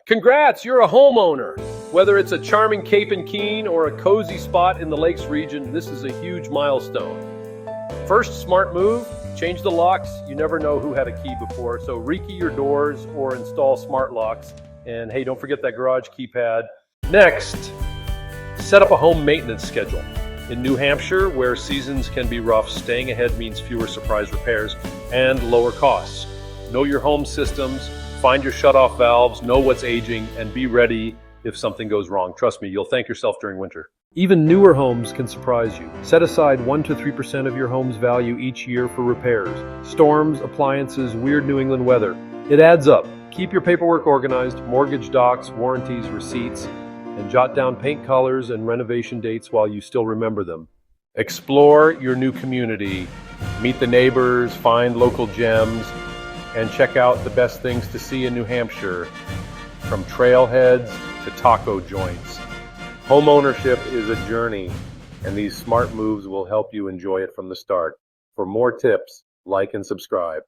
Congrats, you're a homeowner. Whether it's a charming cape in Keene or a cozy spot in the Lakes region, this is a huge milestone. First smart move, change the locks. You never know who had a key before, so rekey your doors or install smart locks. And hey, don't forget that garage keypad. Next, set up a home maintenance schedule. In New Hampshire, where seasons can be rough, staying ahead means fewer surprise repairs and lower costs. Know your home systems, find your shutoff valves, know what's aging, and be ready if something goes wrong. Trust me, you'll thank yourself during winter. Even newer homes can surprise you. Set aside 1 to 3% of your home's value each year for repairs. Storms, appliances, weird New England weather. It adds up. Keep your paperwork organized, mortgage docs, warranties, receipts, and jot down paint colors and renovation dates while you still remember them. Explore your new community, meet the neighbors, find local gems, and check out the best things to see in New Hampshire, from trailheads to taco joints. Homeownership is a journey, and these smart moves will help you enjoy it from the start. For more tips, like and subscribe.